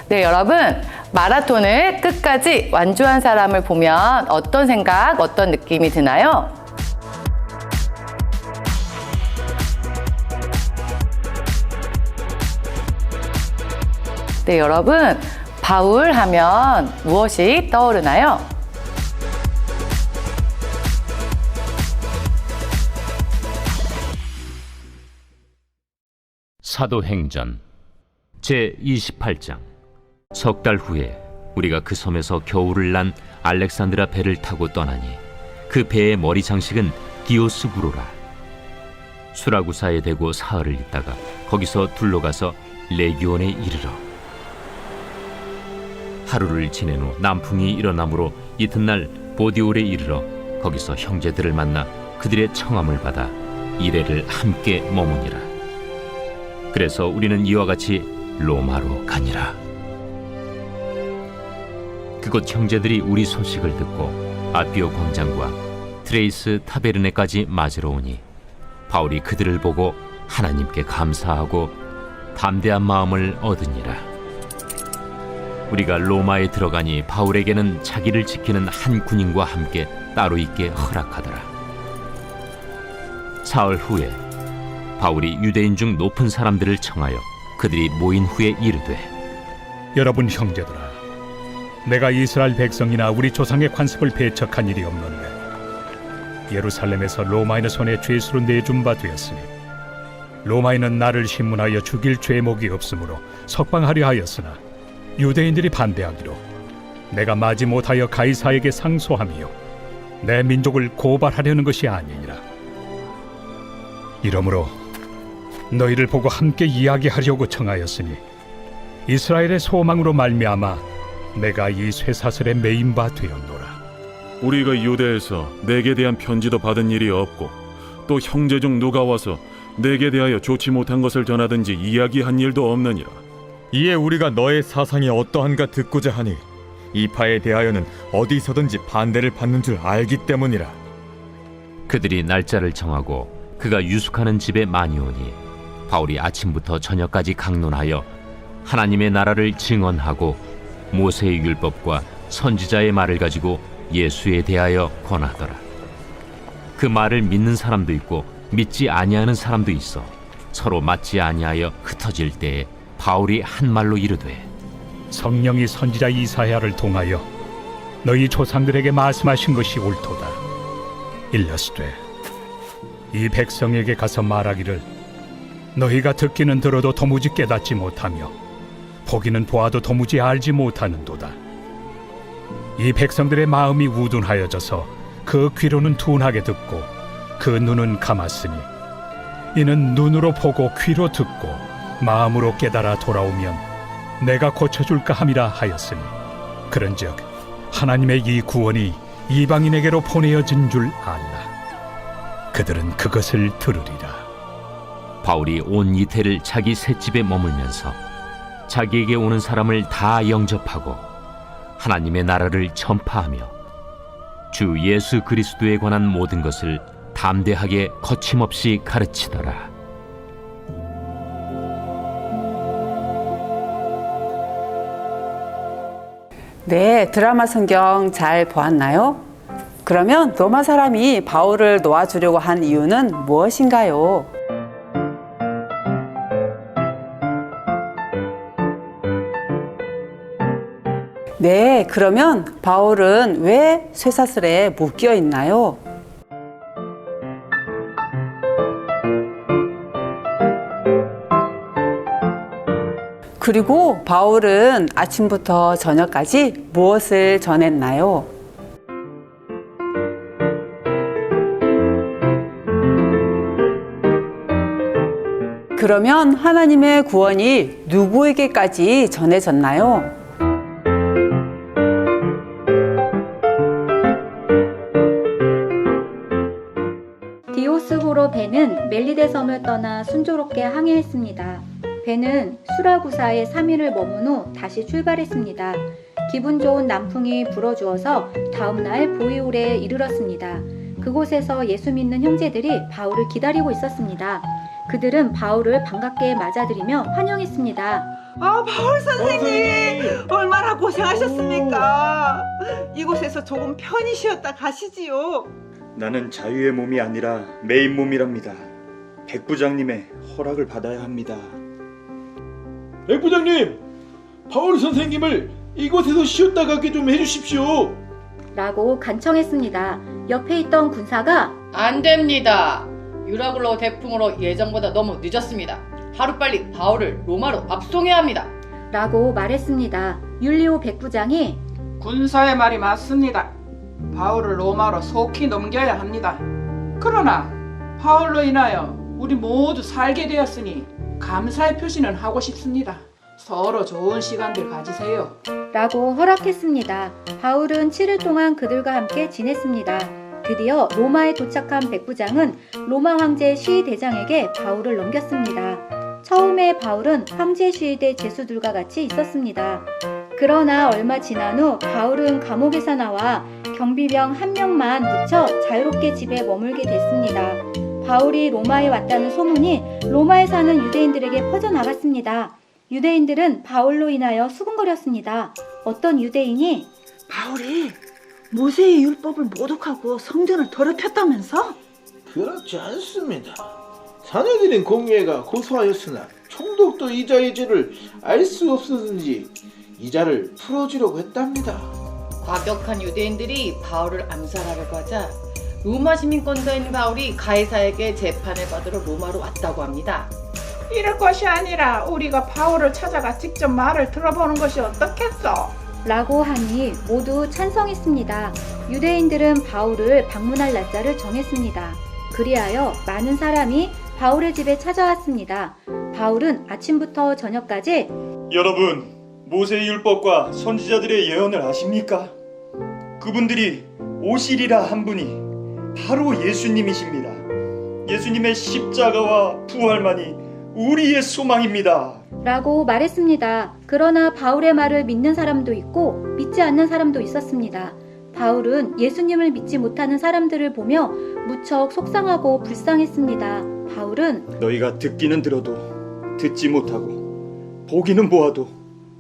네, 여러분, 마라톤을 끝까지 완주한 사람을 보면 어떤 생각, 어떤 느낌이 드나요? 네, 여러분, 바울 하면 무엇이 떠오르나요? 사도행전 제28장. 석 달 후에 우리가 그 섬에서 겨울을 난 알렉산드라 배를 타고 떠나니 그 배의 머리 장식은 디오스구로라. 수라구사에 대고 사흘을 있다가 거기서 둘러가서 레기온에 이르러 하루를 지낸 후 남풍이 일어나므로 이튿날 보디올에 이르러 거기서 형제들을 만나 그들의 청함을 받아 이레를 함께 머무니라. 그래서 우리는 이와 같이 로마로 가니라. 그곳 형제들이 우리 소식을 듣고 아비오 광장과 트레이스 타베르네까지 맞으러 오니 바울이 그들을 보고 하나님께 감사하고 담대한 마음을 얻으니라. 우리가 로마에 들어가니 바울에게는 자기를 지키는 한 군인과 함께 따로 있게 허락하더라. 사흘 후에 바울이 유대인 중 높은 사람들을 청하여 그들이 모인 후에 이르되, 여러분 형제들아, 내가 이스라엘 백성이나 우리 조상의 관습을 배척한 일이 없는데 예루살렘에서 로마인의 손에 죄수로 내준 바 되었으니 로마인은 나를 신문하여 죽일 죄목이 없으므로 석방하려 하였으나 유대인들이 반대하기로 내가 마지 못하여 가이사에게 상소하며 내 민족을 고발하려는 것이 아니니라. 이러므로 너희를 보고 함께 이야기하려고 청하였으니 이스라엘의 소망으로 말미암아 내가 이 쇠사슬에 매인 바 되었노라. 우리가 유대에서 내게 대한 편지도 받은 일이 없고 또 형제 중 누가 와서 내게 대하여 좋지 못한 것을 전하든지 이야기한 일도 없느니라. 이에 우리가 너의 사상이 어떠한가 듣고자 하니 이 파에 대하여는 어디서든지 반대를 받는 줄 알기 때문이라. 그들이 날짜를 정하고 그가 유숙하는 집에 많이 오니 바울이 아침부터 저녁까지 강론하여 하나님의 나라를 증언하고 모세의 율법과 선지자의 말을 가지고 예수에 대하여 권하더라. 그 말을 믿는 사람도 있고 믿지 아니하는 사람도 있어 서로 맞지 아니하여 흩어질 때에 바울이 한 말로 이르되, 성령이 선지자 이사야를 통하여 너희 조상들에게 말씀하신 것이 옳도다. 일러스되 이 백성에게 가서 말하기를 너희가 듣기는 들어도 도무지 깨닫지 못하며 보기는 보아도 도무지 알지 못하는도다. 이 백성들의 마음이 우둔하여져서 그 귀로는 둔하게 듣고 그 눈은 감았으니 이는 눈으로 보고 귀로 듣고 마음으로 깨달아 돌아오면 내가 고쳐줄까 함이라 하였으니 그런즉 하나님의 이 구원이 이방인에게로 보내어진 줄 알라. 그들은 그것을 들으리라. 바울이 온 이태를 자기 셋집에 머물면서 자기에게 오는 사람을 다 영접하고 하나님의 나라를 전파하며 주 예수 그리스도에 관한 모든 것을 담대하게 거침없이 가르치더라. 네, 드라마 성경 잘 보았나요? 그러면 로마 사람이 바울을 놓아주려고 한 이유는 무엇인가요? 네, 그러면 바울은 왜 쇠사슬에 묶여 있나요? 그리고 바울은 아침부터 저녁까지 무엇을 전했나요? 그러면 하나님의 구원이 누구에게까지 전해졌나요? 디오스고로 배는 멜리데 섬을 떠나 순조롭게 항해했습니다. 배는 수라구사에 3일을 머문 후 다시 출발했습니다. 기분 좋은 남풍이 불어주어서 다음날 보이올에 이르렀습니다. 그곳에서 예수 믿는 형제들이 바울을 기다리고 있었습니다. 그들은 바울을 반갑게 맞아들이며 환영했습니다. 바울 선생님 얼마나 고생하셨습니까? 이곳에서 조금 편히 쉬었다 가시지요. 나는 자유의 몸이 아니라 메인 몸이랍니다. 백부장님의 허락을 받아야 합니다. 백부장님, 바울 선생님을 이곳에서 쉬었다 가게 좀 해주십시오. 라고 간청했습니다. 옆에 있던 군사가 안 됩니다. 유라굴로 대풍으로 예정보다 너무 늦었습니다. 하루빨리 바울을 로마로 압송해야 합니다. 라고 말했습니다. 율리오 백부장이 군사의 말이 맞습니다. 바울을 로마로 속히 넘겨야 합니다. 그러나 바울로 인하여 우리 모두 살게 되었으니 감사의 표시는 하고 싶습니다. 서로 좋은 시간들 가지세요. 라고 허락했습니다. 바울은 7일 동안 그들과 함께 지냈습니다. 드디어 로마에 도착한 백부장은 로마 황제 시위대장에게 바울을 넘겼습니다. 처음에 바울은 황제 시위대 제수들과 같이 있었습니다. 그러나 얼마 지난 후 바울은 감옥에서 나와 경비병 한 명만 묻혀 자유롭게 집에 머물게 됐습니다. 바울이 로마에 왔다는 소문이 로마에 사는 유대인들에게 퍼져나갔습니다. 유대인들은 바울로 인하여 수군거렸습니다. 어떤 유대인이 바울이 모세의 율법을 모독하고 성전을 더럽혔다면서? 그렇지 않습니다. 사내들인 공회가 고소하였으나 총독도 이자의 죄를 알 수 없었는지 이자를 풀어주려고 했답니다. 과격한 유대인들이 바울을 암살하려고 하자 로마 시민권자인 바울이 가이사에게 재판을 받으러 로마로 왔다고 합니다. 이럴 것이 아니라 우리가 바울을 찾아가 직접 말을 들어보는 것이 어떻겠어? 라고 하니 모두 찬성했습니다. 유대인들은 바울을 방문할 날짜를 정했습니다. 그리하여 많은 사람이 바울의 집에 찾아왔습니다. 바울은 아침부터 저녁까지 여러분, 모세의 율법과 선지자들의 예언을 아십니까? 그분들이 오시리라 한 분이 바로 예수님이십니다. 예수님의 십자가와 부활만이 우리의 소망입니다. 라고 말했습니다. 그러나 바울의 말을 믿는 사람도 있고 믿지 않는 사람도 있었습니다. 바울은 예수님을 믿지 못하는 사람들을 보며 무척 속상하고 불쌍했습니다. 바울은 너희가 듣기는 들어도 듣지 못하고 보기는 보아도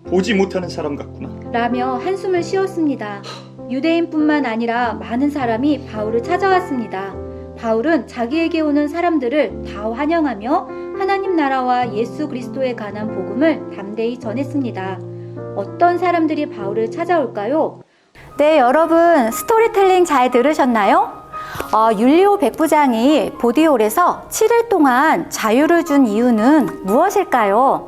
보지 못하는 사람 같구나. 라며 한숨을 쉬었습니다. 유대인뿐만 아니라 많은 사람이 바울을 찾아왔습니다. 바울은 자기에게 오는 사람들을 다 환영하며 하나님 나라와 예수 그리스도에 관한 복음을 담대히 전했습니다. 어떤 사람들이 바울을 찾아올까요? 네, 여러분 스토리텔링 잘 들으셨나요? 율리오 백부장이 보디올에서 7일 동안 자유를 준 이유는 무엇일까요?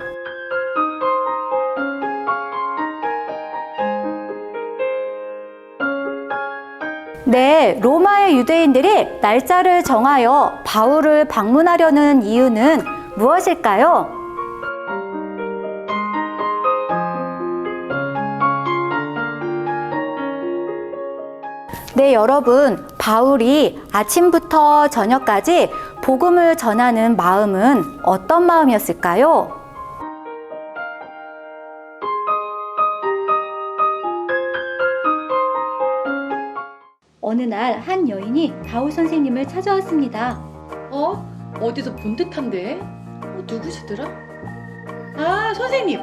네, 로마의 유대인들이 날짜를 정하여 바울을 방문하려는 이유는 무엇일까요? 네, 여러분, 바울이 아침부터 저녁까지 복음을 전하는 마음은 어떤 마음이었을까요? 어느 날 한 여인이 바울 선생님을 찾아왔습니다. 어디서 본 듯한데? 누구시더라? 아, 선생님!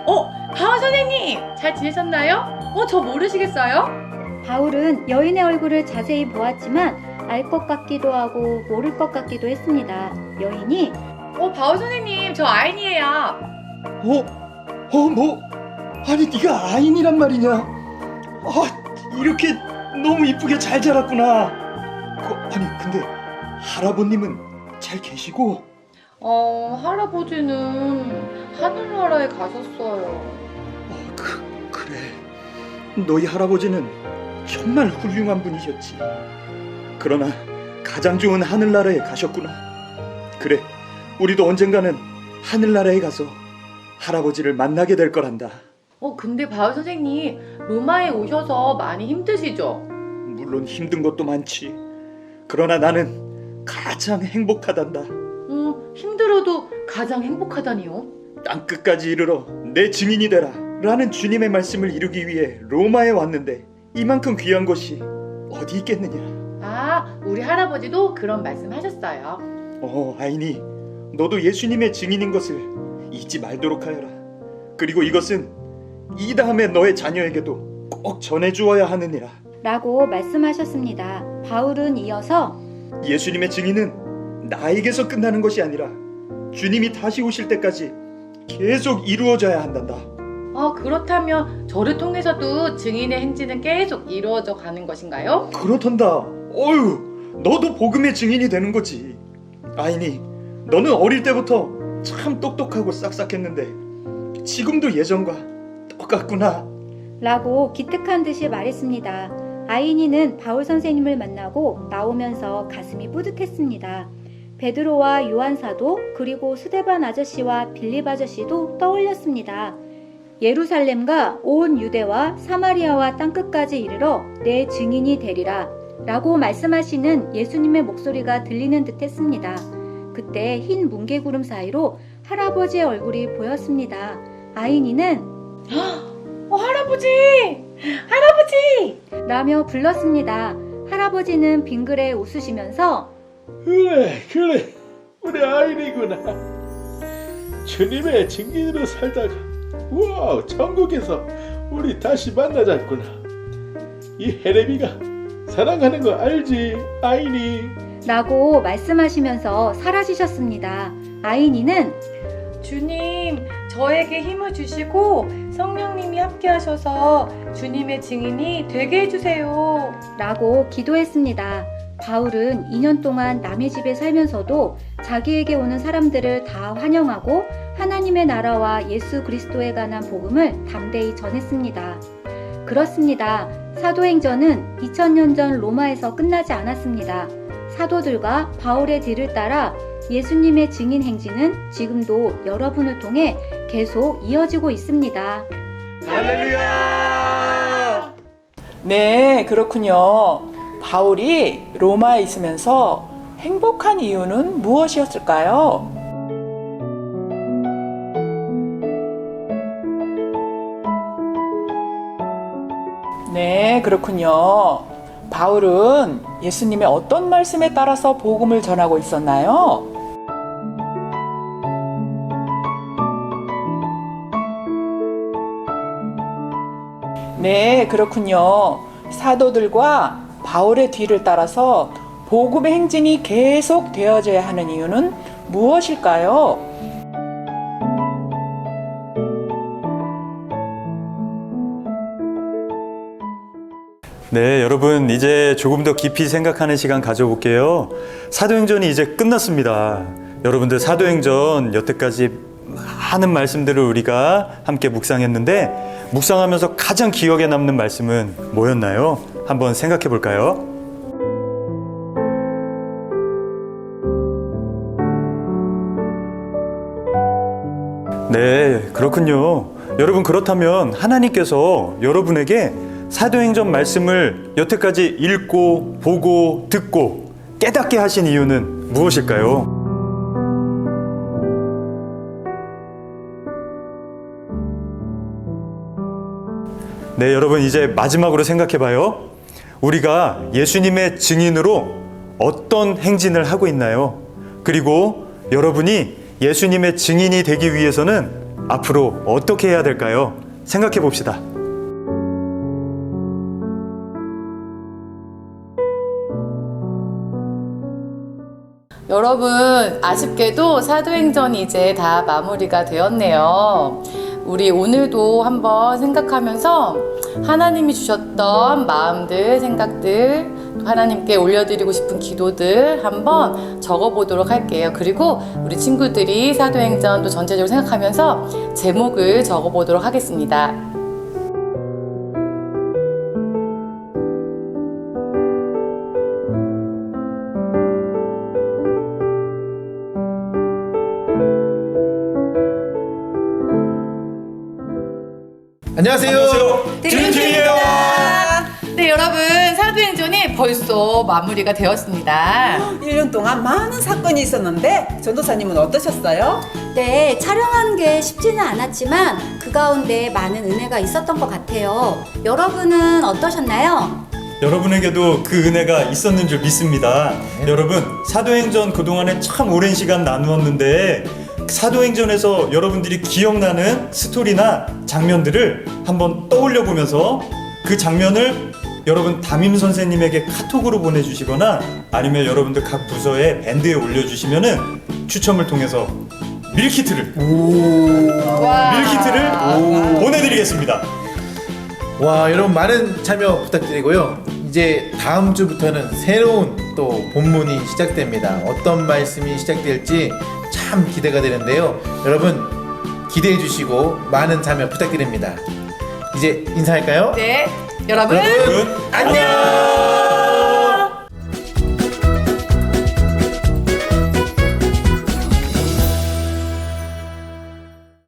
바울 선생님! 잘 지내셨나요? 저 모르시겠어요? 바울은 여인의 얼굴을 자세히 보았지만 알 것 같기도 하고 모를 것 같기도 했습니다. 여인이 바울 선생님, 저 아인이에요. 뭐? 아니 네가 아인이란 말이냐? 이렇게 너무 이쁘게 잘 자랐구나. 아니 근데 할아버님은 잘 계시고? 할아버지는 하늘나라에 가셨어요. 그래. 너희 할아버지는 정말 훌륭한 분이셨지. 그러나 가장 좋은 하늘나라에 가셨구나. 그래, 우리도 언젠가는 하늘나라에 가서 할아버지를 만나게 될 거란다. 근데 바울 선생님, 로마에 오셔서 많이 힘드시죠? 물론 힘든 것도 많지. 그러나 나는 가장 행복하단다. 힘들어도 가장 행복하다니요? 땅끝까지 이르러 내 증인이 되라 라는 주님의 말씀을 이루기 위해 로마에 왔는데 이만큼 귀한 것이 어디 있겠느냐. 우리 할아버지도 그런 말씀 하셨어요. 아이니, 너도 예수님의 증인인 것을 잊지 말도록 하여라. 그리고 이것은 이 다음에 너의 자녀에게도 꼭 전해주어야 하느니라. 라고 말씀하셨습니다. 바울은 이어서 예수님의 증인은 나에게서 끝나는 것이 아니라 주님이 다시 오실 때까지 계속 이루어져야 한단다. 그렇다면 저를 통해서도 증인의 행진은 계속 이루어져 가는 것인가요? 그렇단다. 어휴, 너도 복음의 증인이 되는 거지. 아이니, 너는 어릴 때부터 참 똑똑하고 싹싹했는데 지금도 예전과 똑같구나. 라고 기특한 듯이 말했습니다. 아이니는 바울 선생님을 만나고 나오면서 가슴이 뿌듯했습니다. 베드로와 요한 사도 그리고 스데반 아저씨와 빌립 아저씨도 떠올렸습니다. 예루살렘과 온 유대와 사마리아와 땅끝까지 이르러 내 증인이 되리라 라고 말씀하시는 예수님의 목소리가 들리는 듯 했습니다. 그때 흰 뭉게구름 사이로 할아버지의 얼굴이 보였습니다. 아이니는 할아버지! 할아버지! 라며 불렀습니다. 할아버지는 빙그레 웃으시면서 그래 우리 아이니구나. 주님의 증인으로 살다가 우와 천국에서 우리 다시 만나자꾸나. 이 헤레비가 사랑하는 거 알지 아이니? 라고 말씀하시면서 사라지셨습니다. 아이니는 주님, 저에게 힘을 주시고 성령님이 함께 하셔서 주님의 증인이 되게 해주세요. 라고 기도했습니다. 바울은 2년 동안 남의 집에 살면서도 자기에게 오는 사람들을 다 환영하고 하나님의 나라와 예수 그리스도에 관한 복음을 담대히 전했습니다. 그렇습니다. 사도행전은 2000년 전 로마에서 끝나지 않았습니다. 사도들과 바울의 뒤를 따라 예수님의 증인 행진은 지금도 여러분을 통해 계속 이어지고 있습니다. 할렐루야! 네, 그렇군요. 바울이 로마에 있으면서 행복한 이유는 무엇이었을까요? 네, 그렇군요. 바울은 예수님의 어떤 말씀에 따라서 복음을 전하고 있었나요? 네, 그렇군요. 사도들과 바울의 뒤를 따라서 복음의 행진이 계속 되어져야 하는 이유는 무엇일까요? 네, 여러분 이제 조금 더 깊이 생각하는 시간 가져볼게요. 사도행전이 이제 끝났습니다. 여러분들 사도행전 여태까지 많은 말씀들을 우리가 함께 묵상했는데 묵상하면서 가장 기억에 남는 말씀은 뭐였나요? 한번 생각해 볼까요? 네, 그렇군요. 여러분 그렇다면 하나님께서 여러분에게 사도행전 말씀을 여태까지 읽고 보고 듣고 깨닫게 하신 이유는 무엇일까요? 네, 여러분 이제 마지막으로 생각해봐요. 우리가 예수님의 증인으로 어떤 행진을 하고 있나요? 그리고 여러분이 예수님의 증인이 되기 위해서는 앞으로 어떻게 해야 될까요? 생각해 봅시다. 여러분, 아쉽게도 사도행전이 이제 다 마무리가 되었네요. 우리 오늘도 한번 생각하면서 하나님이 주셨던 마음들, 생각들, 또 하나님께 올려드리고 싶은 기도들 한번 적어보도록 할게요. 그리고 우리 친구들이 사도행전도 전체적으로 생각하면서 제목을 적어보도록 하겠습니다. 안녕하세요. 드림주입니다. 네, 여러분, 사도행전이 벌써 마무리가 되었습니다. 1년 동안 많은 사건이 있었는데 전도사님은 어떠셨어요? 네, 촬영하는 게 쉽지는 않았지만 그 가운데 많은 은혜가 있었던 것 같아요. 여러분은 어떠셨나요? 여러분에게도 그 은혜가 있었는 줄 믿습니다. 여러분 사도행전 그동안에 참 오랜 시간 나누었는데 사도행전에서 여러분들이 기억나는 스토리나 장면들을 한번 떠올려 보면서 그 장면을 여러분 담임 선생님에게 카톡으로 보내주시거나 아니면 여러분들 각 부서의 밴드에 올려주시면은 추첨을 통해서 밀키트를 보내드리겠습니다. 와, 여러분 많은 참여 부탁드리고요. 이제 다음 주부터는 새로운 또 본문이 시작됩니다. 어떤 말씀이 시작될지 참 기대가 되는데요. 여러분 기대해 주시고 많은 참여 부탁드립니다. 이제 인사할까요? 네, 여러분 여러분 안녕.